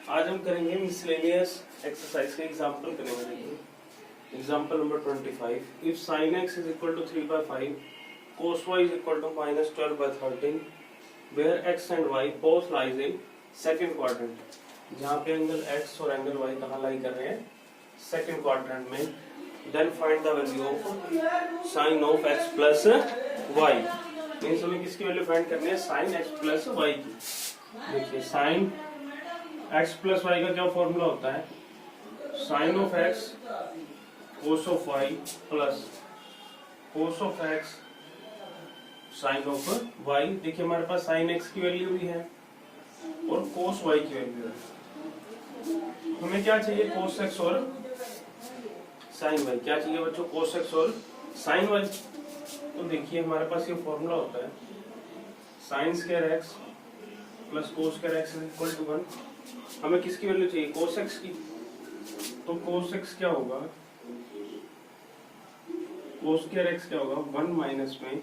आज हम करेंगे मिसलेनियस एक्सरसाइज के एग्जांपल करेंगे। देखिए example number 25। If sin x is equal to 3/5 cos y is equal to -12/13 where x and y both lies in second quadrant. जहाँ पे angle x और एंगल y कहाँ लाई कर रहे हैं? सेकंड क्वाड्रेंट में। Then find the value of sin of x plus y। Means हमें किसकी वैल्यू फाइंड करनी है? sin x प्लस y की। देखिए sin x प्लस वाई का क्या फॉर्मूला होता है? Sine of x cos of y plus cos of x sine of y। देखिए हमारे पास साइन x की वैल्यू भी है और कोस y की वैल्यू है। हमें क्या चाहिए? कोस x और साइन y। क्या चाहिए बच्चों? कोस x और साइन y। तो देखिए हमारे पास ये फॉर्मूला होता है sine square x plus cos square x is equal to 1। हमें किसकी वैल्यू चाहिए? कोस एक्स की। तो कोस एक्स क्या होगा? कोस स्क्वायर एक्स क्या होगा? 1 माइनस में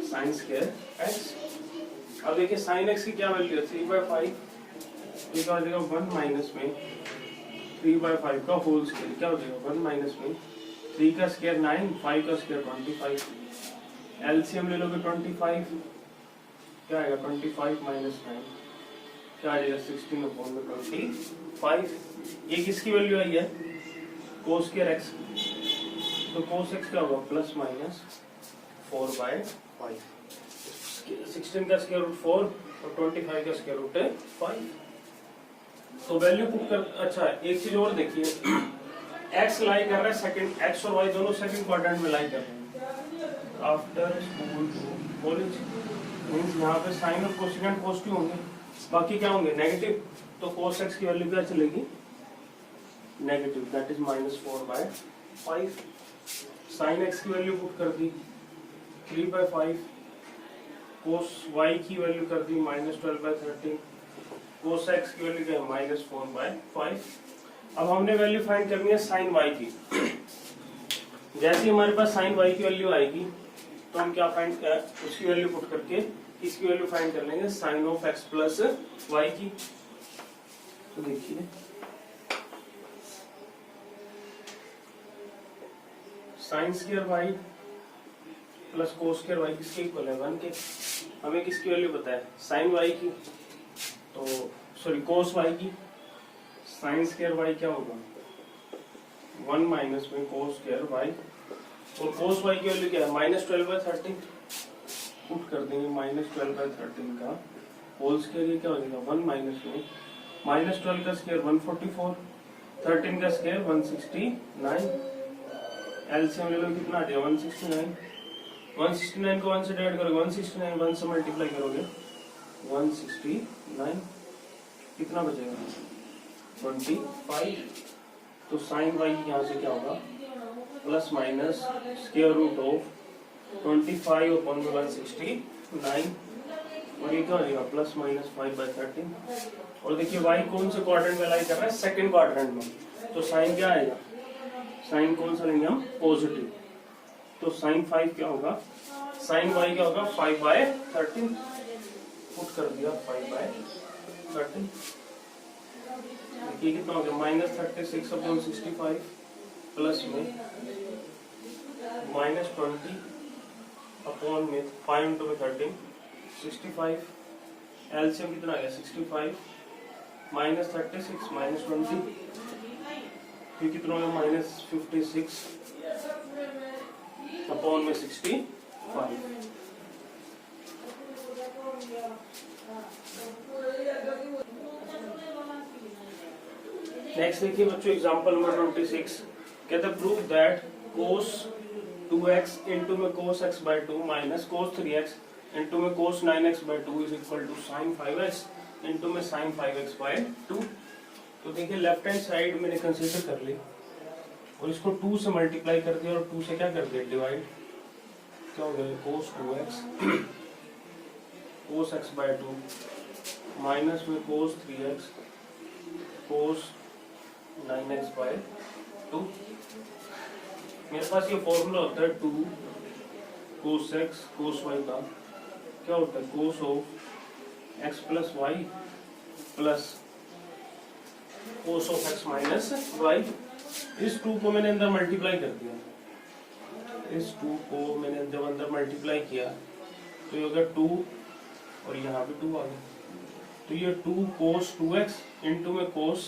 साइन स्क्वायर एक्स। अब देखिए साइन एक्स की क्या वैल्यू है? 3/5। तो क्या हो जाएगा? 1 माइनस में 3/5 का होल स्क्वायर। क्या हो जाएगा? 1 माइनस में 3 का स्क्वायर 9, 5 का स्क्वायर 25। एलसीएम ले लोगे 25, क्या आएगा? 25 माइनस 9 क्या आ जाएगा? 16/25। ये किसकी वैल्यू आई है? Cos square x. तो कोस एक्स क्या होगा? Plus minus 4/5। 16 का स्क्वायर रूट 4 और 25 का स्क्वायर रूट 5। तो वैल्यू पुट कर। अच्छा एक चीज और देखिए, एक्स लाई कर रहा है सेकंड, एक्स और वाई दोनों सेकंड क्वाड्रेंट में लाई कर रहे हैं। After school to college means यहाँ पे साइन और कोसेकेंट पॉजिटिव होंगे, बाकी क्या होंगे? नेगेटिव। तो cos x की वैल्यू क्या चलेगी? Negative, that is -4/5। sin x की वैल्यू पुट कर दी 3/5। cos y की वैल्यू कर दी -12/13। cos x की वैल्यू क्या है? -4/5। अब हमने वैल्यू फाइंड करनी है sin y की। जैसे ही हमारे पास sin y की वैल्यू आएगी तो हम क्या फाइंड उसकी वैल्यू पुट करके इसकी वैल्यू फाइंड कर लेंगे sine of x plus y की। तो देखिए sine square y plus cos square y किसके इक्वल है? 1 के। हमें किसकी वैल्यू पता है? साइन y की। तो सॉरी कोस y की। साइन स्क्वायर y क्या होगा? 1 माइनस में कोस स्क्वायर y और कोस y की वैल्यू क्या है? -12/13। पुट कर देंगे -12/13 का होल स्क्वायर। ये क्या हो जाएगा? 1 माइनस में -12 का स्क्वायर 144, 13 का स्क्वायर 169। एलसीएम ले लो, कितना आ जाएगा? 169। 169 को 1 से डिवाइड करोगे 169, 1 से मल्टीप्लाई करोगे 169। कितना बचेगा? 25। तो साइन y यहाँ से क्या होगा? Plus minus square root of 25 upon 169 और ये क्या हो जाएगा? Plus minus 5/13। और देखिए y कौन से क्वाड्रेंट में लाई कर रहा है? सेकंड क्वाड्रेंट में। तो साइन क्या आएगा? साइन कौन सा लेंगे हम? पॉजिटिव। तो साइन 5 क्या होगा? साइन y क्या होगा? 5/13। पुट कर दिया 5/13। देखिए कितना हो गया? -36 अपॉन 65 प्लस में -20 अपॉन में 5 × 13 65। एलसीएम कितना आ गया? 65 -36 -20 फिर कितना हो गया? -56 अपॉन में 65। नेक्स्ट देखिए बच्चों एग्जांपल नंबर 26। कहता है prove that cos 2x into में cos x/2 minus cos 3x into में cos 9x/2 is equal to sin 5x into में sin 5x/2। तो देखिए लेफ्ट हैंड साइड मैंने कंसीडर कर ली और इसको 2 से मल्टीप्लाई कर दिया और 2 से क्या कर दिया? डिवाइड। क्या हो गया? cos 2x cos x/2 minus में cos 3x cos 9x/2। मेरे पास ये फॉर्मूला होता है 2 cos x cos y का क्या होता है? cos of x plus y plus cos of x minus y. इस 2 को मैंने अंदर मल्टीप्लाई कर दिया, इस 2 को मैंने जब अंदर मल्टीप्लाई किया तो ये हो गया 2 और यहाँ पे 2 आ गया, तो ये 2 cos 2x इंटू में cos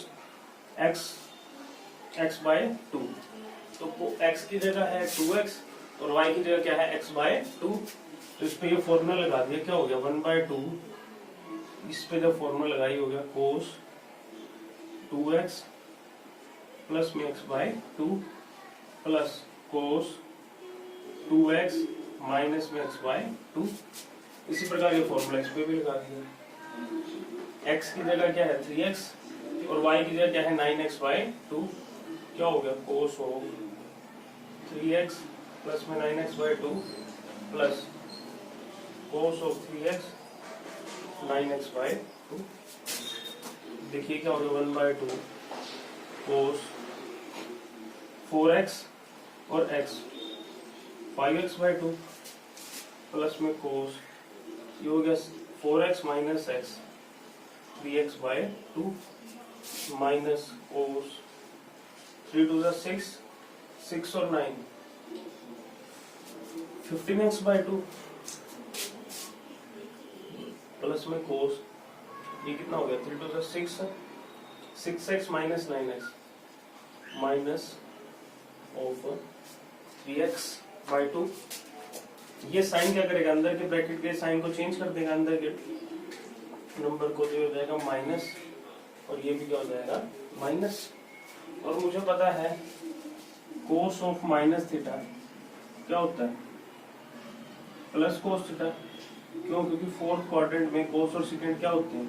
x बाय 2, तो x की जगह है 2x और y की जगह क्या है x बाय 2, तो इस पे ये फॉर्मूला लगा दिया, क्या हो गया 1/2, इस पे जब फॉर्मूला लगाई हो गया cos 2x प्लस में x by 2 plus cos 2x minus में x बाय 2। इसी प्रकार ये फॉर्मूला इस पे भी लगा दिया, x की जगह क्या है 3x और y की जगह क्या है 9x बाय 2, क्या हो गया cos ऑफ 3x प्लस में 9x by 2 plus cos of 3x 9x by 2। देखिए क्या हो गया 1/2 cos 4x और x 5x बाय 2 प्लस में cos, ये हो गया 4x minus x 3x by 2 minus cos 3 2 6 6 और 9 15x बाय 2 प्लस में cos, ये कितना हो गया 3 2 6 6x minus 9x minus of 3x by 2। ये साइन क्या करेगा, अंदर के ब्रैकेट के साइन को चेंज कर देगा, अंदर के नंबर को, जो हो जाएगा माइनस और ये भी क्या हो जाएगा माइनस। और मुझे पता है कोस ऑफ माइनस थीटा क्या होता है प्लस कोस थीटा, क्यों, क्योंकि फोर्थ क्वाड्रेंट में कोस और सेकेंड क्या होते हैं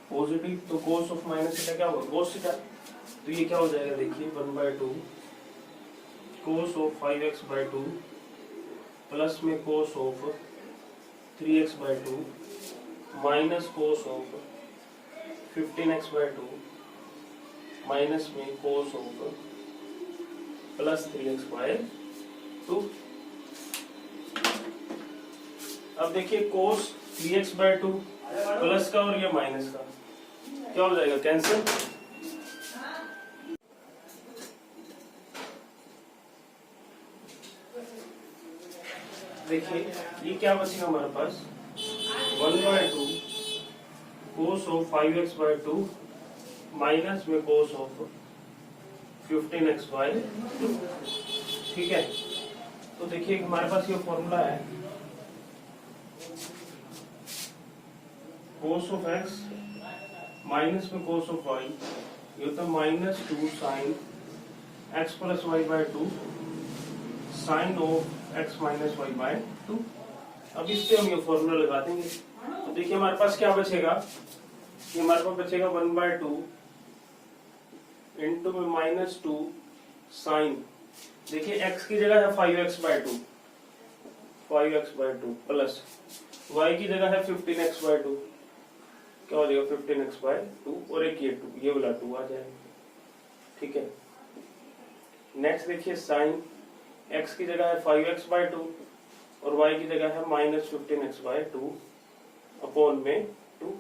पॉजिटिव, तो कोस ऑफ माइनस थीटा क्या होगा कोस थीटा। तो ये क्या हो जाएगा देखिए 1/2 cos of 5x by 2 plus में cos of 3x by 2 minus cos of 15x by 2 minus में cos of plus 3x by 2। अब देखिए कोस 3x बाय 2 प्लस का और ये माइनस का क्या हो जाएगा कैंसिल। देखिए ये क्या बचेगा हमारे पास 1/2 cos of 5x by 2 minus में कोस ऑफ 15x बाय 2। ठीक है, तो देखिए हमारे पास ये फॉर्मूला है कोस ऑफ x माइनस में कोस ऑफ y, ये होता है -2 sine x plus y by 2 sine of x minus y by 2। अब इस पे हम ये फॉर्मूला लगा देंगे, तो देखिए हमारे पास क्या बचेगा, ये हमारे पास बचेगा 1/2 इंटू में -2 साइन, देखिए x की जगह है 5x बाय 2 प्लस y की जगह है 15x बाय 2, क्या हो जाएगा 15x बाय 2 और एक ये वाला 2 आ जाएगा। ठीक है, नेक्स्ट देखिए साइन x की जगह है 5x बाय 2 और y की जगह है -15x बाय 2 अपॉन में 2।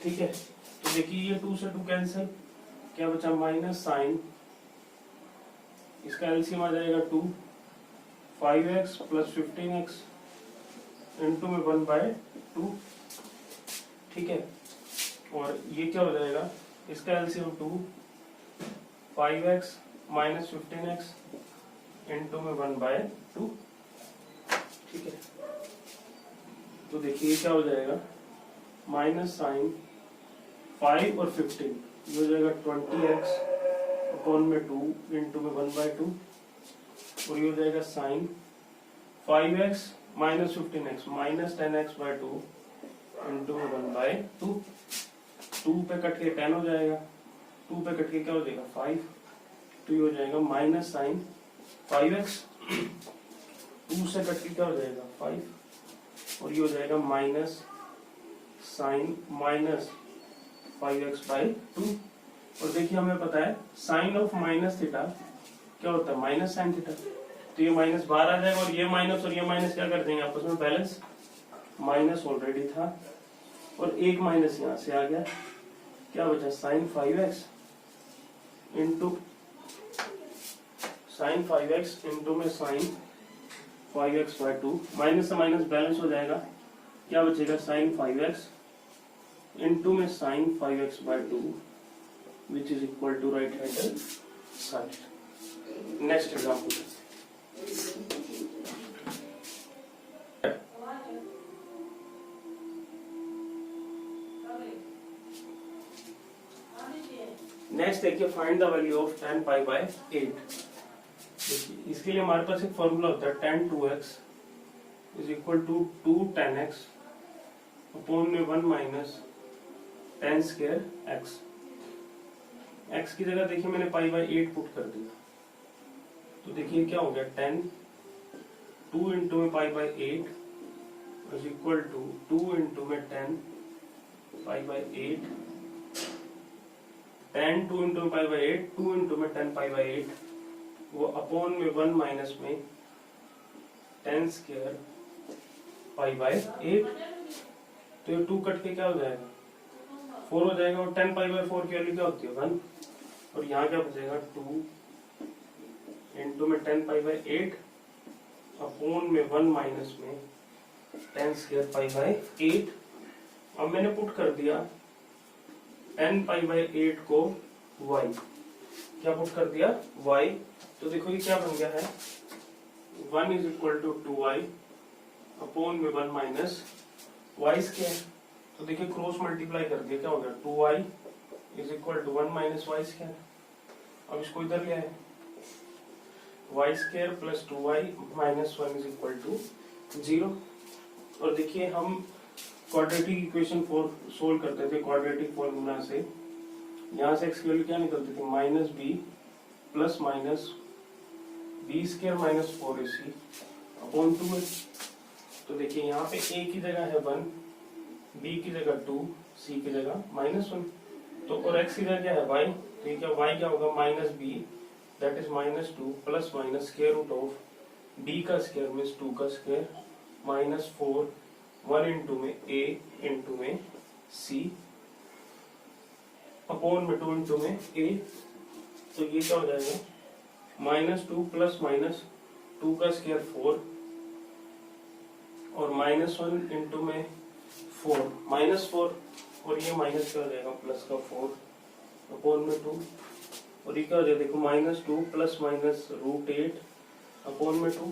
ठीक है, तो देखिए ये 2 से 2 कैंसिल, क्या बचा माइनस साइन, इसका एलसीएम आ जाएगा 2 5x प्लस 15x इंटू में 1/2। ठीक है, और ये क्या हो जाएगा, इसका LCM 2 5x minus 15x into में 1/2। ठीक है, तो देखिए क्या हो जाएगा माइनस साइन 5 और 15, ये हो जाएगा 20x अपॉन में 2 इंटू में 1/2 और ये हो जाएगा sine 5x minus 15x minus 10x by 2 into में 1/2। 2 पे कट के 10 हो जाएगा, 2 पे कट के क्या हो जाएगा 5, तो ये हो जाएगा माइनस साइन 5x 2 से कट के क्या हो जाएगा 5 और ये हो जाएगा minus sign minus 5x by 2। और देखिए हमें पता है साइन ऑफ माइनस थीटा क्या होता है माइनस साइन थीटा, तो ये माइनस बाहर आ जाएगा और ये माइनस क्या कर देंगे आपस में बैलेंस, माइनस ऑलरेडी था और एक माइनस यहाँ से आ गया क्या बचा साइन 5x इंटू में साइन 5x/2, माइनस से माइनस बैलेंस हो जाएगा, क्या बचेगा साइन 5x इंटू में sine 5x/2 which is equal to right hand side. Next example, next देखिए find the value of tan π/8। इसके लिए हमारे पास एक फॉर्मूला होता है tan 2x is equal to 2 tan x upon में 1 minus tan square x। x की जगह देखिए मैंने π/8 पुट कर दिया, तो देखिए क्या हो गया tan 2 इंटू में π/8 इज इक्वल टू 2 इंटू में tan π/8, tan 2 इंटू π/8, 2 इंटू में tan π/8 वो अपॉन में 1 माइनस में tan स्क्वायर π/8। तो ये 2 कट के क्या हो जाएगा 4 हो जाएगा, और tan π/4 की वैल्यू क्या होती है 1, और यहाँ क्या बचेगा 2 इंटू में tan π/8 अपॉन में 1 माइनस में tan स्क्वायर π/8। अब मैंने पुट कर दिया tan π/8 को y, क्या पुट कर दिया y, तो देखो ये क्या बन गया है 1 is equal to 2y upon में 1 माइनस y स्क्वायर। तो देखिए क्रॉस मल्टीप्लाई कर दिया, क्या हो गया 2y is equal to 1 minus y square. अब इसको इधर ले आए, y square plus 2y minus 1 is equal to 0। और देखिए हम क्वाड्रेटिक इक्वेशन सोल्व करते थे क्वाड्रेटिक फॉर्मूला से, यहाँ से x की वैल्यू क्या निकलती थी minus b plus minus b square minus 4ac upon 2 है। तो देखिए यहाँ पे a की जगह है 1, b की जगह 2, c की जगह -1, तो और x की जगह क्या है y, तो ये क्या y क्या होगा minus b that is -2 plus minus square root of b का स्क्वायर मीन्स 2 का स्क्वायर -4 1 इंटू में a इंटू में c अपॉन में 2 इंटू में a। तो ये क्या हो जाएगा -2 प्लस माइनस 2 का स्क्वायर 4 और -1 इंटू में 4 -4, और ये माइनस क्या हो जाएगा प्लस का 4 अपॉन में 2, और ये क्या हो जाएगा देखो -2 प्लस माइनस √8 अपॉन में 2।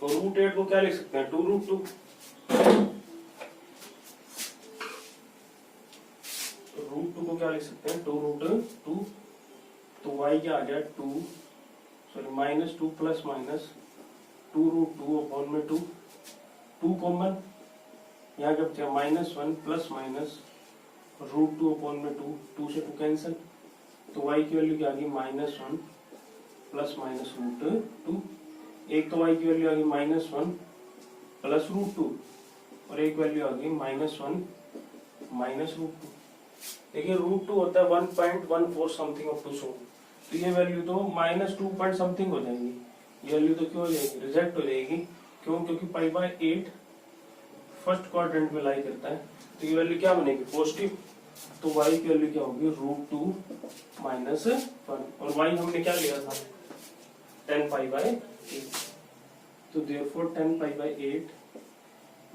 तो √8 को क्या लिख सकते हैं 2√2, √2 को क्या लिख सकते हैं 2√2। तो y क्या आ गया -2 प्लस माइनस 2√2 अपॉन में 2 कॉमन, यहाँ क्या बचा -1 प्लस माइनस √2 अपॉन में 2 से 2 कैंसिल, तो y की वैल्यू क्या आ गई -1 प्लस माइनस √2। एक तो y की वैल्यू आ गई -1 प्लस √2 और एक वैल्यू आ गई -1 माइनस √2। देखिए √2 होता है 1.14 समथिंग अप टू सो, तो ये वैल्यू तो -2 पॉइंट समथिंग हो जाएगी, ये वैल्यू तो क्यों हो जाएगी रिजेक्ट हो जाएगी, क्यों क्योंकि π/8 फर्स्ट क्वाड्रेंट में लाई करता है, तो ये वैल्यू क्या बनेगी पॉजिटिव। तो y की वैल्यू क्या होगी √2 माइनस 1, और y हमने क्या लिया था tan π/8, तो therefore tan π/8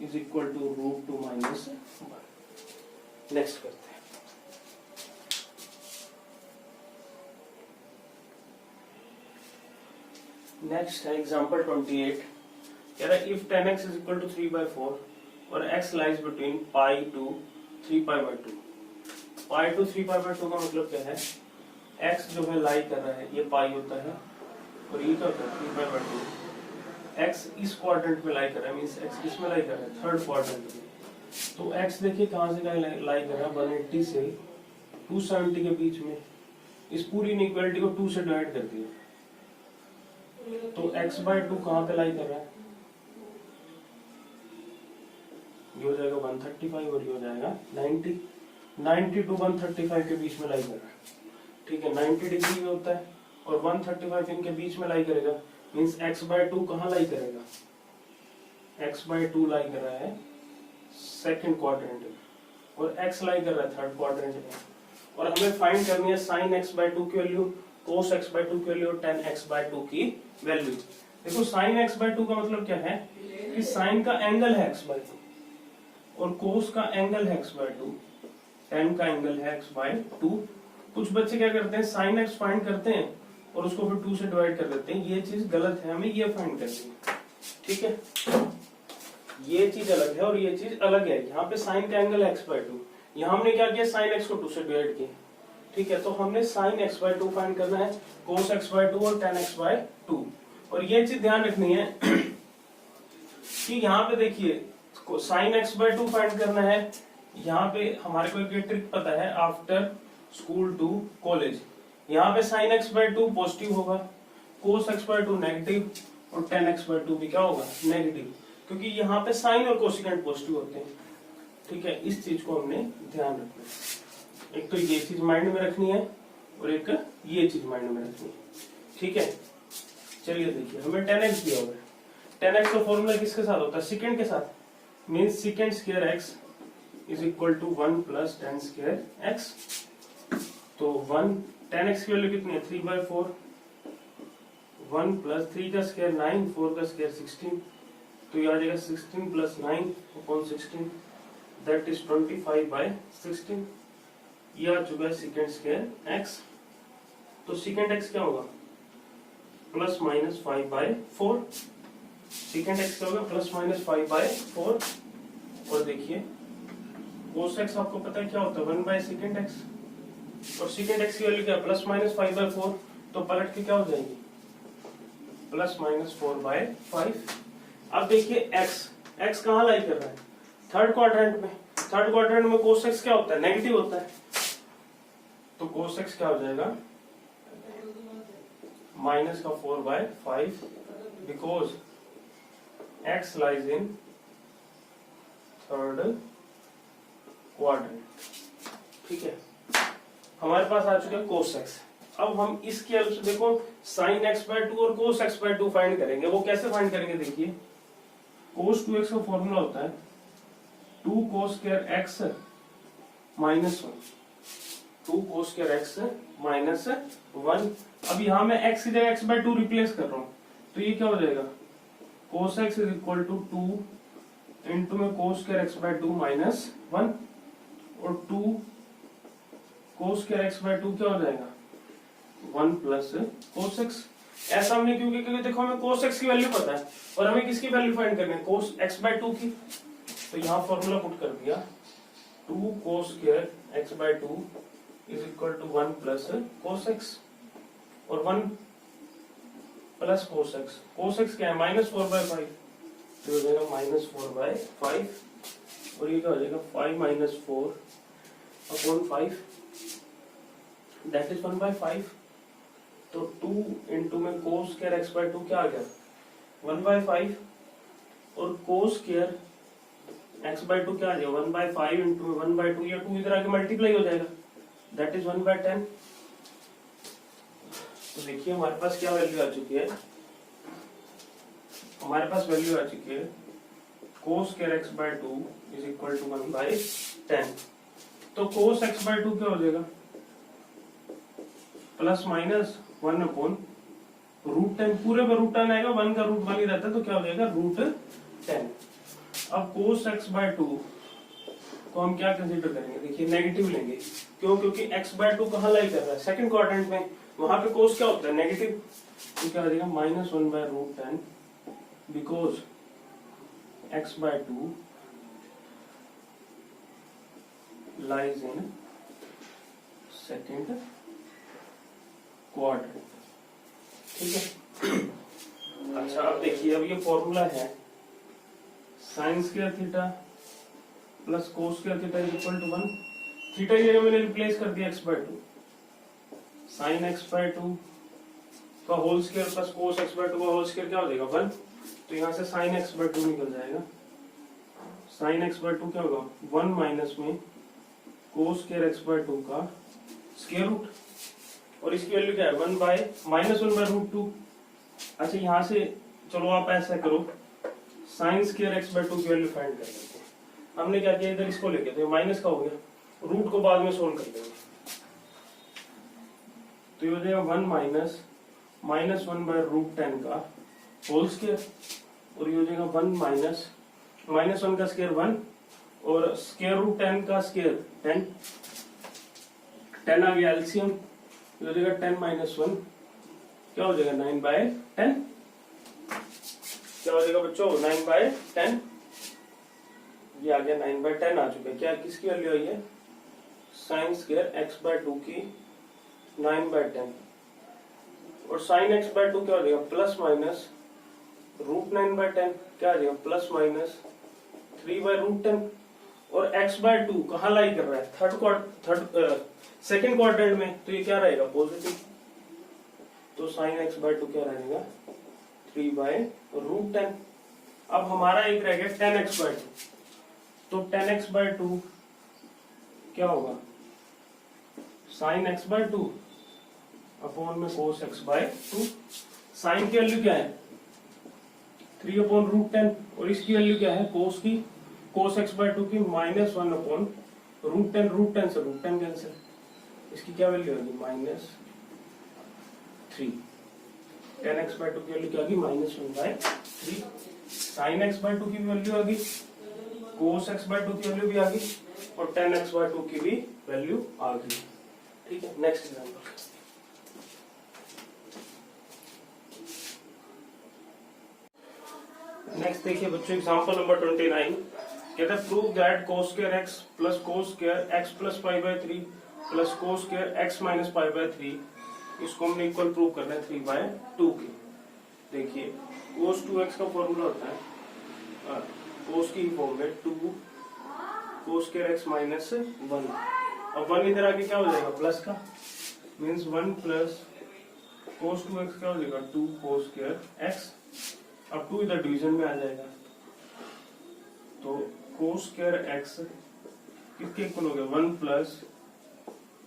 is equal to √2 minus 1। Next करते हैं, नेक्स्ट है एग्जांपल 28। कह रहा है if tan x is equal to 3/4 और x lies between π to 3π/2। π to 3π/2 का मतलब क्या है, x जो है लाई कर रहा है ये π होता है और ये क्या होता है 3π/2। x इस क्वाड्रेंट में लाई कर रहा है, मींस x किस में लाई कर रहा है थर्ड क्वाड्रेंट में। तो x देखिए कहां से लाई कर रहा है 180 से 270 के बीच में। इस पूरी इनइक्वालिटी को 2 से डिवाइड कर दिया, तो x/2 कहां पे लाई कर रहा है, ये हो जाएगा 135 और ये हो जाएगा 90 to 135 के बीच में लाई कर रहा है, ठीक है 90 डिग्री में होता है और 135 इनके बीच में लाई करेगा, मींस x/2 कहां लाई करेगा, x/2 लाई कर रहा है सेकंड क्वाड्रेंट में। और x लाई कर रहा है थर्ड क्वाड्रेंट में, और हमें फाइंड करनी है sin x by 2 की वैल्यू, cos x by 2 की वैल्यू और tan x by 2 की वैल्यू। देखो sin x by 2 का मतलब क्या है कि sin का एंगल है x by 2 और cos का एंगल है x by 2, tan का एंगल है x by 2। कुछ बच्चे क्या करते हैं sin x फाइंड करते हैं और उसको फिर 2 से डिवाइड कर देते हैं, ये चीज गलत है, हमें ये फाइंड करनी है, ठीक है। ये चीज अलग है और ये चीज अलग है। यहाँ पे साइन का एंगल x by 2, यहाँ हमने क्या किया साइन x को 2 से डिवाइड किया, ठीक है। तो हमने साइन x by 2 फाइंड करना है, cos x by 2 और tan x by 2। और ये चीज ध्यान रखनी है कि यहाँ पे देखिए साइन x by 2 फाइंड करना है, यहाँ पे हमारे को एक ट्रिक पता है, आफ्टर स्कूल टू कॉलेज। यहाँ पे साइन x by 2 पॉजिटिव होगा, cos x by 2 नेगेटिव और tan x by 2 भी क्या होगा नेगेटिव, क्योंकि यहाँ पे साइन और कोसिकेंट पॉजिटिव होते हैं, ठीक है। इस चीज को हमने ध्यान रखना है, एक तो ये चीज माइंड में रखनी है और एक ये चीज माइंड में रखनी है, ठीक है। चलिए देखिए हमें tan x दिया हुआ है, tan x का फॉर्मूला किसके साथ होता है सेकंड के साथ, means second square x is equal to 1 plus tan square x। तो 1 tan x की वैल्यू कितनी है 3/4, 1 प्लस 3 का स्क्वायर 9, 4 का स्क्वायर 16, तो ये आ जाएगा 16 प्लस 9 अपॉन 16, दैट इज 25/16। ये आ चुका है सेकंड स्क्वायर x। तो सेकंड x क्या होगा प्लस माइनस 5/4, सेकंड x क्या होगा प्लस माइनस 5/4। और देखिए cos x आपको पता है क्या होता है 1/secant x, और सेकंड x की वैल्यू क्या प्लस माइनस 5/4, तो पलट के क्या हो जाएगी प्लस माइनस 4/5। अब देखिए x कहाँ लाई कर रहा है थर्ड क्वाड्रेंट में, थर्ड क्वाड्रेंट में cos x क्या होता है नेगेटिव होता है, तो cos x क्या हो जाएगा माइनस का 4/5, because x lies in third quadrant, ठीक है। हमारे पास आ चुका है cos x। अब हम इसके हेल्प से देखो sin x by 2 और cos x by 2 फाइंड करेंगे। वो कैसे फाइंड करेंगे देखिए, cos 2x का फॉर्मूला होता है 2 cos square x minus 1, 2 cos square x minus 1। अब यहाँ मैं x की जगह x by 2 रिप्लेस कर रहा हूँ, तो ये क्या हो जाएगा cos x is equal to 2 into में cos square x by 2 minus 1, और 2 cos square x by 2 क्या हो जाएगा 1 प्लस cos x। ऐसा हमने क्योंकि देखो हमें cos x की वैल्यू पता है और हमें किसकी वैल्यू फाइंड करनी है cos x by 2 की, तो यहाँ फॉर्मूला पुट कर दिया 2 cos square x by 2 is equal to 1 plus cos x, और 1 plus cos x, cos x क्या है माइनस 4/5, तो हो जाएगा माइनस 4/5, और ये क्या हो जाएगा 5 माइनस 4 अपॉन 5, दैट इज 1/5। तो 2 इंटू में cos square x by 2 क्या आ गया 1/5, और cos square x by 2 क्या आ जाएगा 1/5 इंटू 1/2, या 2 इधर आके मल्टीप्लाई हो जाएगा, दैट इज 1/10। तो देखिए हमारे पास क्या वैल्यू आ चुकी है, हमारे पास वैल्यू आ चुकी है cos square x by 2 is equal to 1/10। तो cos x by 2 क्या हो जाएगा प्लस माइनस 1 अपॉन √10, पूरे पर √10 आएगा, 1 का रूट 1 ही रहता है, तो क्या हो जाएगा √10। अब cos x by 2 को हम क्या कंसीडर करेंगे देखिए नेगेटिव लेंगे, क्यों क्योंकि x by 2 कहाँ लाई कर रहा है सेकंड क्वाड्रेंट में, वहां पे cos क्या होता है नेगेटिव, तो क्या हो जाएगा minus 1/√10, because x by 2 lies in second quadrant, ठीक है। अच्छा अब देखिए, अब ये फॉर्मूला है sine square theta plus cos square theta is equal to 1। Theta की जगह मैंने रिप्लेस कर दिया x by 2, sine x by 2 का whole square plus cos x by 2 का होल स्क्वायर क्या हो जाएगा 1, तो यहाँ से साइन x by 2 निकल जाएगा, साइन x by 2 क्या होगा 1 माइनस में कोस स्क्वायर x by 2 का स्क्वायर रूट, और इसकी वैल्यू क्या है 1/-1/√2। अच्छा यहाँ से चलो आप ऐसा करो साइन स्क्वायर x by 2 की वैल्यू फाइंड कर लेते हैं। हमने क्या किया, इधर इसको लेके तो माइनस का हो गया, रूट को बाद में सोल्व कर लेंगे। तो ये हो जाएगा 1 माइनस -1/√10 का होल स्क्वायर, और ये हो जाएगा 1 माइनस -1 का स्क्वायर 1 और स्क्वायर रूट 10 का स्क्वायर 10 आ गया एलसीएम, ये हो जाएगा 10 - 1 क्या हो जाएगा 9/10, क्या हो जाएगा बच्चों 9/10, ये आ गया 9/10 आ चुका है। क्या किसकी वैल्यू आई है, साइन स्क्वायर x/2 की 9/10, और साइन x/2 क्या हो जाएगा प्लस माइनस √9/10, क्या आ जाएगा प्लस माइनस 3/√10, और x/2 कहाँ लाई कर रहा है, सेकंड क्वाड्रेंट में, तो ये क्या रहेगा पॉजिटिव, तो साइन x/2 क्या रहेगा 3/√10। अब हमारा एक रह गया 10x/2, तो 10x/2 क्या होगा साइन x/2 अपॉन में कोस x/2, साइन की वैल्यू क्या है 3/√10, और इसकी वैल्यू क्या है कोस की, कोस x/2 की -1/√10, √10 से √10 कैंसिल, इसकी क्या वैल्यू होगी -3, 10x/2 की वैल्यू क्या होगी -1/3, साइन x/2 की वैल्यू आ गई, कोस x/2 की वैल्यू भी आ गई, और 10x/2 की भी वैल्यू आ गई। ठीक है, नेक्स्ट एग्जांपल। नेक्स्ट देखिए बच्चों एग्जांपल नंबर 29, कहता है prove that cos square x plus cos square x plus π/3 plus cos square x minus π/3, इसको हमने इक्वल प्रूव करना है 3/2 के। देखिए cos 2x का फॉर्मूला होता है cos की फॉर्म में 2 cos स्क्वायर x माइनस 1, अब 1 इधर आके क्या हो जाएगा प्लस का, मीन्स 1 प्लस cos 2x क्या हो जाएगा 2 cos स्क्वायर x, अब 2 इधर डिवीजन में आ जाएगा, तो cos स्क्वायर x किसके इक्वल हो गया 1 प्लस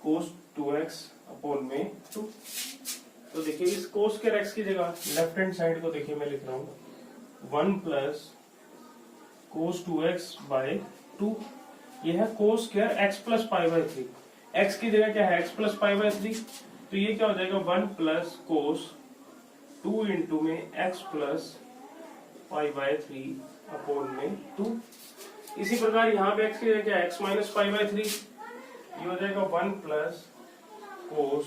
cos 2x अपॉन में 2। तो देखिए इस cos स्क्वायर x की जगह लेफ्ट हैंड साइड को देखिए मैं लिख रहा हूं 1 प्लस cos 2x बाय 2, यह है cos square x plus π/3, x की जगह क्या है x प्लस π/3, तो ये क्या हो जाएगा 1 प्लस cos 2 इंटू में x प्लस π/3 अपॉन में 2। इसी प्रकार यहाँ पे x की जगह क्या है x माइनस π/3, ये हो जाएगा 1 प्लस cos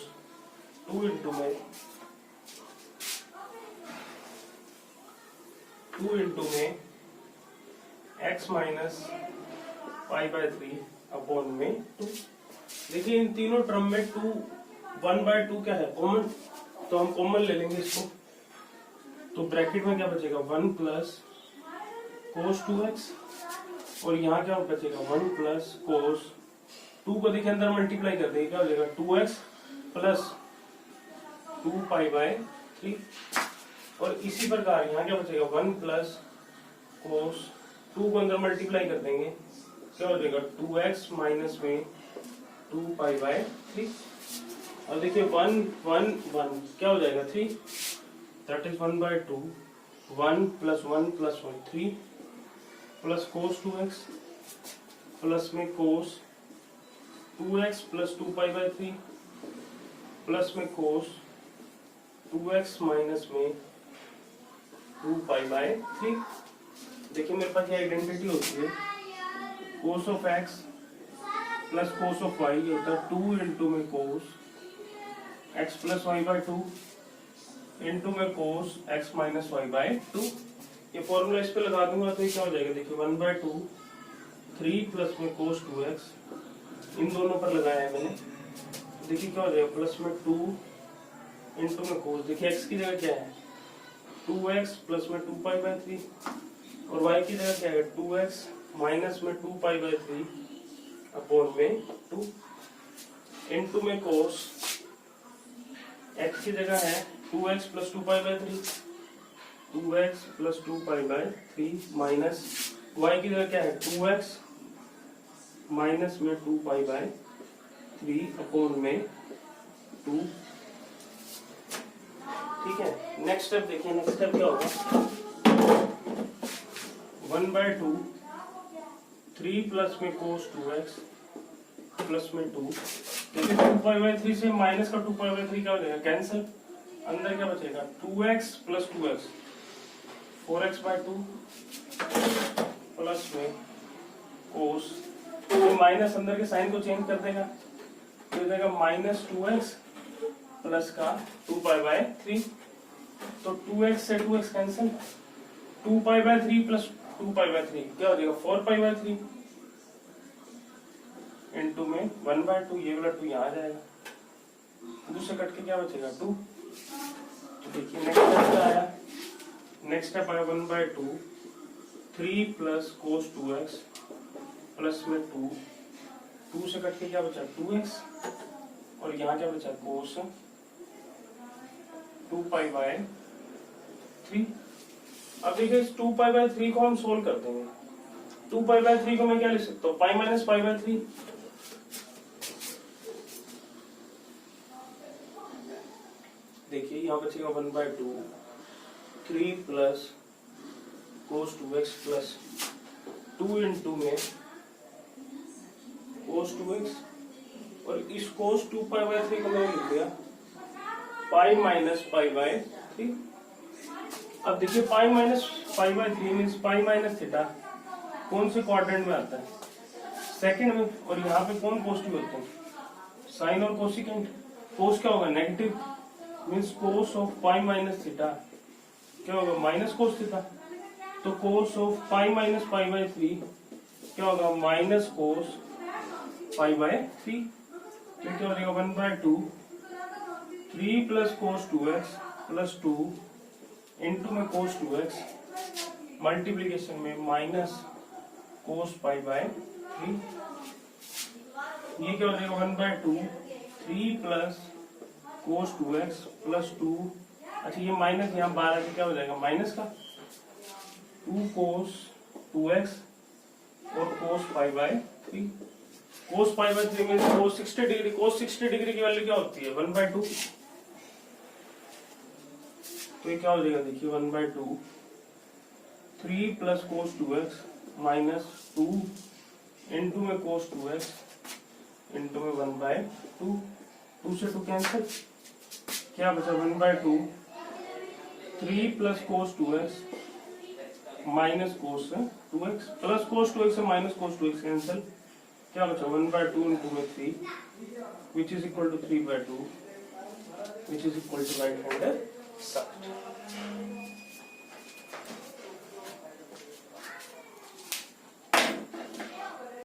2 इंटू में x माइनस π/3 अपॉन में 2। देखिए इन तीनों टर्म में 1/2 क्या है कॉमन, तो हम कॉमन ले लेंगे इसको, तो ब्रैकेट में क्या बचेगा 1 प्लस cos 2x, और यहाँ क्या बचेगा 1 प्लस cos 2 को देखिए अंदर मल्टीप्लाई कर देंगे क्या हो जाएगा 2x प्लस 2π/3, और इसी प्रकार यहाँ क्या बचेगा 1 प्लस cos 2 को अंदर मल्टीप्लाई कर देंगे क्या हो जाएगा 2x माइनस में 2π/3, और देखिए 1 1 1 क्या हो जाएगा 3, that is 1/2, 1 plus 1 plus 1 3 plus cos 2x plus में cos 2x प्लस 2π/3 प्लस में cos 2x माइनस में 2π/3। देखिए मेरे पास ये आइडेंटिटी होती है cos of x plus cos of y, ये होता है 2 इंटू में cos x plus y/2 into में cos x माइनस y/2। ये फॉर्मूला इस पे लगा दूंगा तो ये क्या हो जाएगा देखिए 1/2 3 प्लस में cos 2x, इन दोनों पर लगाया है मैंने, देखिए क्या हो जाएगा प्लस में 2 इंटू में cos, देखिए x की जगह क्या है 2x प्लस में 2π/3, और y की जगह क्या है 2x माइनस में 2π/3 अपॉन में 2 इंटू में cos, x की जगह है 2x plus 2π/3, 2x plus 2π/3 minus y की जगह क्या है 2x माइनस में 2π/3 अपॉन में 2। ठीक है, नेक्स्ट स्टेप देखिए, नेक्स्ट स्टेप क्या होगा 1/2 3 प्लस में कोस 2x प्लस में 2, क्योंकि 2π/3 से माइनस का 2π/3 क्या हो जाएगा, कैंसिल। अंदर क्या बचेगा, 2x plus 2x 4x/2 plus में कोस, तो माइनस अंदर के साइन को चेंज कर देगा, तो हो जाएगा -2x प्लस का 2π/3, तो 2x से 2x कैंसिल, 2π/3 प्लस 2π/3 क्या हो जाएगा 4π/3 इनटू में 1/2, ये वाला 2 यहाँ आ जाएगा, 2 से कट के क्या बचेगा 2। देखिए नेक्स्ट स्टेप क्या आया, नेक्स्ट स्टेप आया 1/2, 3 प्लस कोस 2x प्लस में 2, 2 से कट के क्या बचा 2x, और यहाँ क्या बचा कोस 2π/3। अब देखिए इस 2π/3 को हम सोल्व कर देंगे। 2π/3 को मैं क्या लिख सकता हूँ, π-π/3। देखिए यहाँ बचेगा 1/2, 3 plus cos 2x plus 2 into में कोस 2x, और इस कोस 2π/3 को मैंने लिख दिया π-π/3। अब देखिए π-π/3 मीन्स π-θ कौन से क्वाड्रेंट में आता है, सेकंड में, और यहाँ पे कौन पॉजिटिव होते हैं, साइन और कोसिकेंट। कोस क्या होगा, नेगेटिव, मीन्स कोस ऑफ π-θ क्या होगा, माइनस कोस थीटा, तो कोस ऑफ π-π/3 क्या होगा, माइनस कोस π/3, तो क्या हो जाएगा 1/2, 3 plus cos 2x plus 2 into में कोस 2x मल्टीप्लीकेशन में माइनस कोस π/3, ये क्या हो जाएगा 1/2, 3 प्लस कोस 2x प्लस 2, अच्छा ये माइनस यहाँ 12 के क्या हो जाएगा माइनस का 2 कोस 2x और कोस π/3। कोस π/3 में कोस 60 डिग्री, कोस 60 डिग्री की वैल्यू क्या होती है 1/2, तो ये क्या हो जाएगा, देखिए 1/2, 3 plus cos 2x minus 2 into में कोस 2x इंटू में 1/2, 2 से 2 कैंसिल, क्या बचा 1/2, 3 plus cos 2x minus cos 2x plus cos 2x से माइनस कोस 2x कैंसिल, क्या बचा 1/2 इंटू में 3 which is equal to 3/2 which is equal to right hand side.